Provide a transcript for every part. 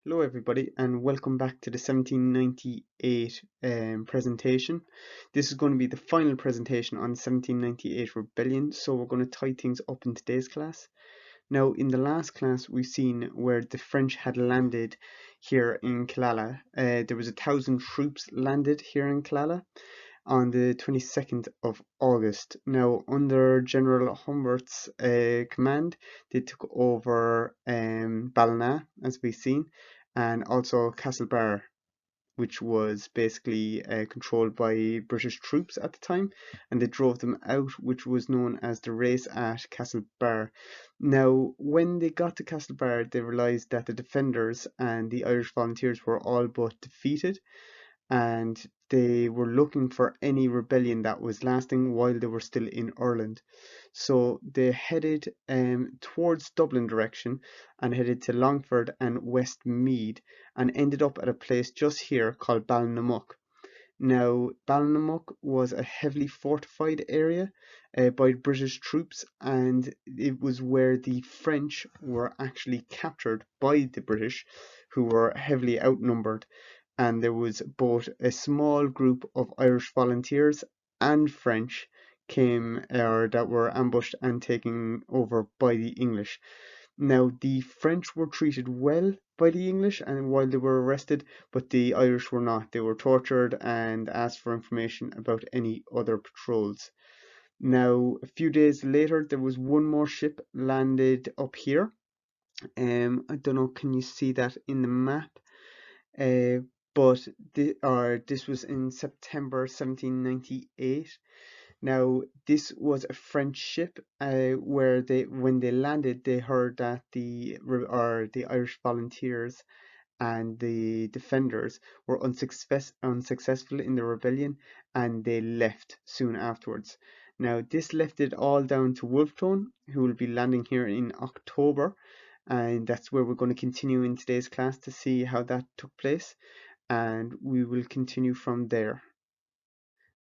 Hello everybody and welcome back to the 1798 presentation. This is going to be the final presentation on 1798 rebellion, so we're going to tie things up in today's class. Now in the last class we've seen where the French had landed here in Killala. There was 1,000 troops landed here in Killala on the 22nd of August. Now, under General Humbert's command, they took over Ballina, as we've seen, and also Castlebar, which was basically controlled by British troops at the time, and they drove them out, which was known as the race at Castlebar. Now, when they got to Castlebar, they realised that the defenders and the Irish volunteers were all but defeated, and they were looking for any rebellion that was lasting while they were still in Ireland. So they headed towards Dublin direction and headed to Longford and Westmeath and ended up at a place just here called Ballinamok. Now, Ballinamok was a heavily fortified area by British troops, and it was where the French were actually captured by the British, who were heavily outnumbered. And there was both a small group of Irish volunteers and French that were ambushed and taken over by the English. Now, the French were treated well by the English and while they were arrested, but the Irish were not. They were tortured and asked for information about any other patrols. Now, a few days later, there was one more ship landed up here. I don't know, can you see that in the map? But this was in September 1798. Now, this was a French ship where when they landed, they heard that the Irish volunteers and the defenders were unsuccessful in the rebellion, and they left soon afterwards. Now, this left it all down to Wolffton, who will be landing here in October, and that's where we're going to continue in today's class to see how that took place, and we will continue from there.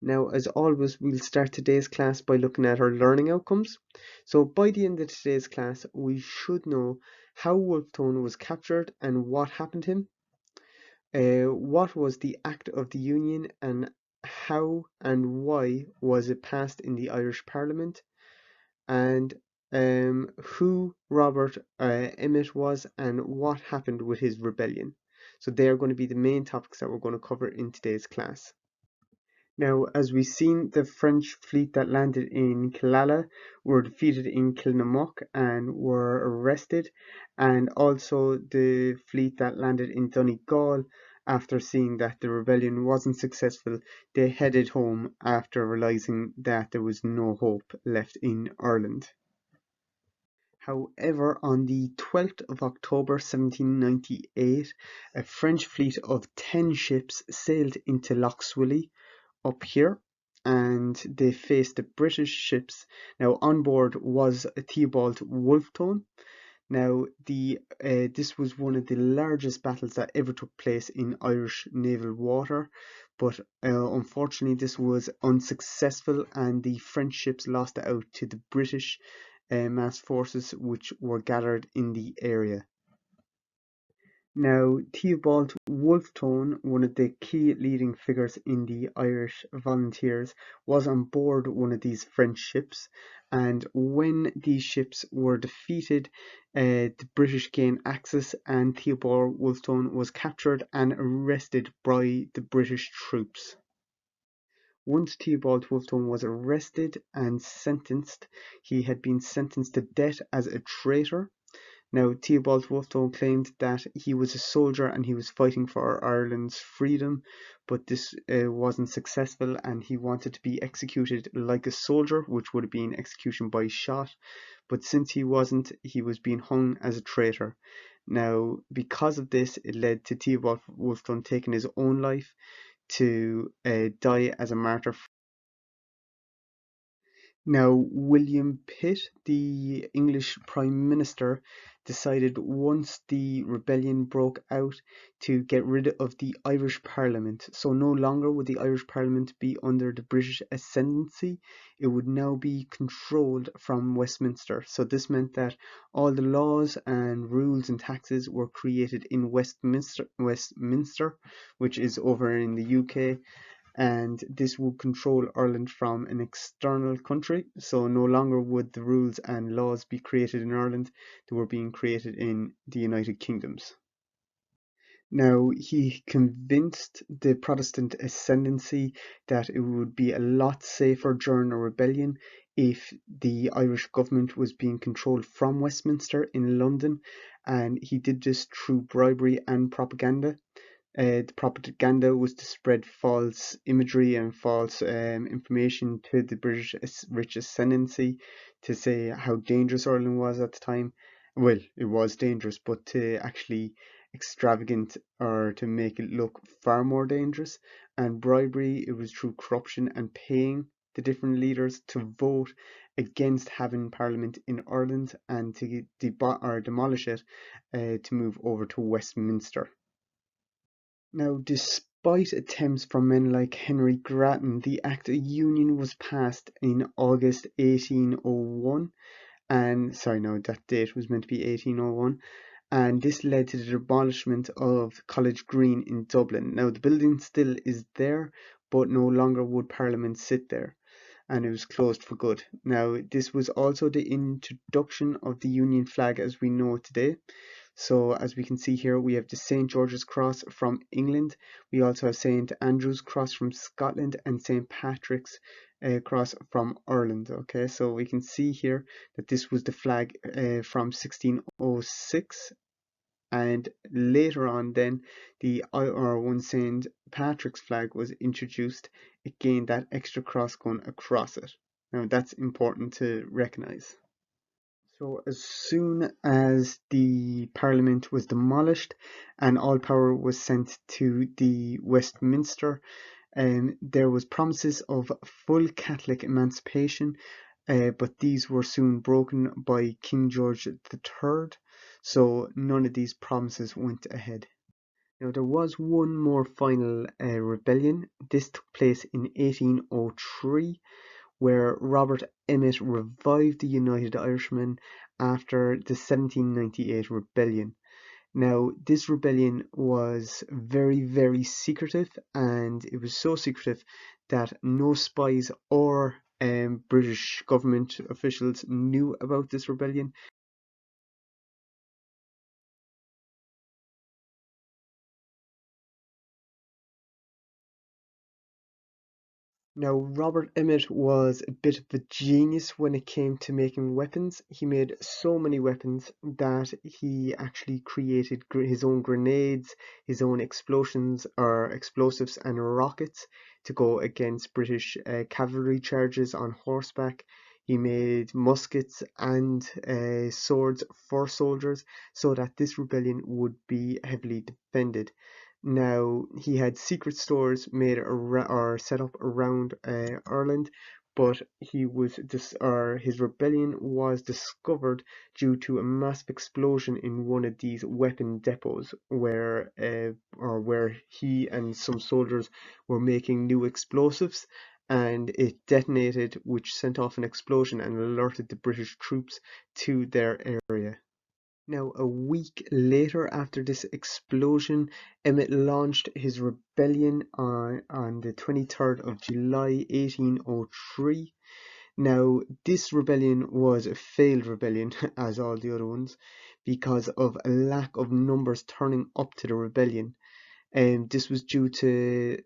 Now, as always, we'll start today's class by looking at our learning outcomes. So by the end of today's class, we should know how Wolfton was captured and what happened to him, what was the Act of the Union and how and why was it passed in the Irish Parliament, and who Robert Emmet was and what happened with his rebellion. So they are going to be the main topics that we're going to cover in today's class. Now, as we've seen, the French fleet that landed in Killala were defeated in Kilnamok and were arrested, and also the fleet that landed in Donegal, after seeing that the rebellion wasn't successful, they headed home after realising that there was no hope left in Ireland. However, on the 12th of October 1798, a French fleet of 10 ships sailed into Lough Swilly up here, and they faced the British ships. Now on board was Thibault Wolffton. Now this was one of the largest battles that ever took place in Irish naval water, but unfortunately this was unsuccessful and the French ships lost out to the British mass forces which were gathered in the area. Now, Thibault Wolffton, one of the key leading figures in the Irish Volunteers, was on board one of these French ships, and when these ships were defeated, the British gained access, and Thibault Wolffton was captured and arrested by the British troops. Once Thibault Wolffton was arrested and sentenced, he had been sentenced to death as a traitor. Now, Thibault Wolffton claimed that he was a soldier and he was fighting for Ireland's freedom, but this wasn't successful and he wanted to be executed like a soldier, which would have been execution by shot. But since he wasn't, he was being hung as a traitor. Now, because of this, it led to Thibault Wolffton taking his own life to die as a martyr. Now, William Pitt, the English Prime Minister, decided once the rebellion broke out to get rid of the Irish Parliament. So no longer would the Irish Parliament be under the British ascendancy, it would now be controlled from Westminster. So this meant that all the laws and rules and taxes were created in Westminster, which is over in the UK, and this would control Ireland from an external country. So no longer would the rules and laws be created in Ireland, they were being created in the United Kingdoms. Now, he convinced the Protestant ascendancy that it would be a lot safer during a rebellion if the Irish government was being controlled from Westminster in London, and he did this through bribery and propaganda. The propaganda was to spread false imagery and false information to the British rich ascendancy to say how dangerous Ireland was at the time. Well, it was dangerous, but to actually extravagant or to make it look far more dangerous. And bribery, it was through corruption and paying the different leaders to vote against having Parliament in Ireland and to demolish it to move over to Westminster. Now, despite attempts from men like Henry Grattan, the Act of Union was passed in August 1801, and sorry, no, that date was meant to be 1801, and this led to the demolishment of College Green in Dublin. Now, the building still is there, but no longer would Parliament sit there, and it was closed for good. Now, this was also the introduction of the Union flag as we know it today. So as we can see here, we have the St. George's Cross from England. We also have St. Andrew's Cross from Scotland and St. Patrick's Cross from Ireland. Okay, so we can see here that this was the flag from 1606. And later on then, when St. Patrick's flag was introduced, it gained that extra cross going across it. Now that's important to recognise. So as soon as the Parliament was demolished and all power was sent to the Westminster, there was promises of full Catholic emancipation, but these were soon broken by King George III, so none of these promises went ahead. Now there was one more final rebellion. This took place in 1803, where Robert Emmet revived the United Irishmen after the 1798 rebellion. Now, this rebellion was very, very secretive, and it was so secretive that no spies or British government officials knew about this rebellion. Now, Robert Emmet was a bit of a genius when it came to making weapons. He made so many weapons that he actually created his own grenades, his own explosions or explosives and rockets to go against British cavalry charges on horseback. He made muskets and swords for soldiers so that this rebellion would be heavily defended. Now, he had secret stores made or set up around Ireland, but his rebellion was discovered due to a massive explosion in one of these weapon depots where he and some soldiers were making new explosives, and it detonated, which sent off an explosion and alerted the British troops to their area. Now, a week later, after this explosion, Emmet launched his rebellion on the 23rd of July 1803. Now, this rebellion was a failed rebellion, as all the other ones, because of a lack of numbers turning up to the rebellion. This was due to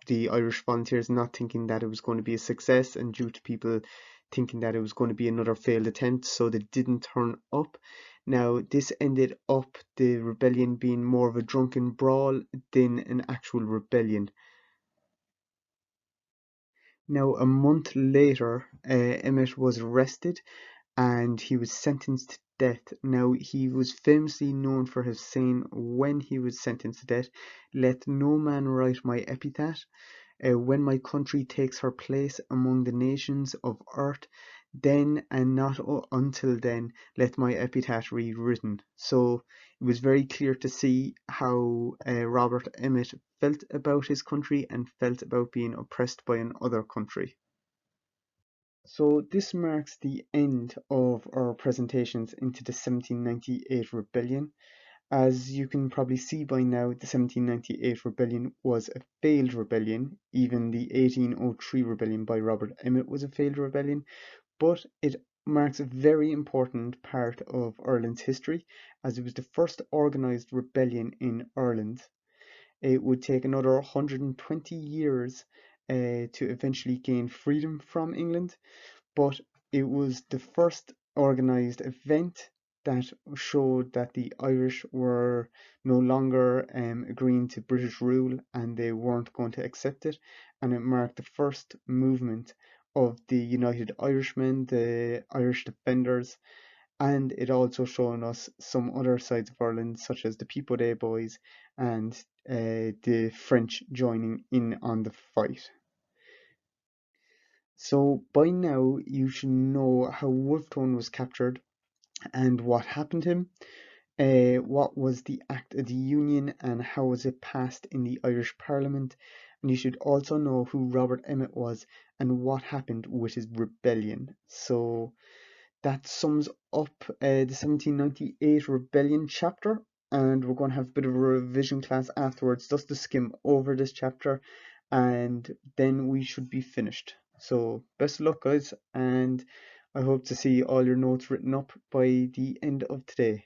the Irish volunteers not thinking that it was going to be a success, and due to people thinking that it was going to be another failed attempt, so they didn't turn up. Now, this ended up the rebellion being more of a drunken brawl than an actual rebellion. Now, a month later, Emmet was arrested and he was sentenced to death. Now, he was famously known for his saying when he was sentenced to death, "Let no man write my epitaph. When my country takes her place among the nations of earth, then and not until then let my epitaph read written. So it was very clear to see how Robert Emmet felt about his country and felt about being oppressed by another country. So this marks the end of our presentations into the 1798 rebellion. As you can probably see by now, the 1798 rebellion was a failed rebellion. Even the 1803 rebellion by Robert Emmet was a failed rebellion, but it marks a very important part of Ireland's history, as it was the first organised rebellion in Ireland. It would take another 120 years to eventually gain freedom from England, but it was the first organised event that showed that the Irish were no longer agreeing to British rule and they weren't going to accept it, and it marked the first movement of the United Irishmen, the Irish Defenders, and it also shown us some other sides of Ireland, such as the People Day Boys and the French joining in on the fight. So by now you should know how Wolffton was captured and what happened to him, what was the Act of the Union and how was it passed in the Irish Parliament, and you should also know who Robert Emmet was and what happened with his rebellion. So that sums up the 1798 rebellion chapter, and we're going to have a bit of a revision class afterwards just to skim over this chapter, and then we should be finished. So best of luck, guys, and I hope to see all your notes written up by the end of today.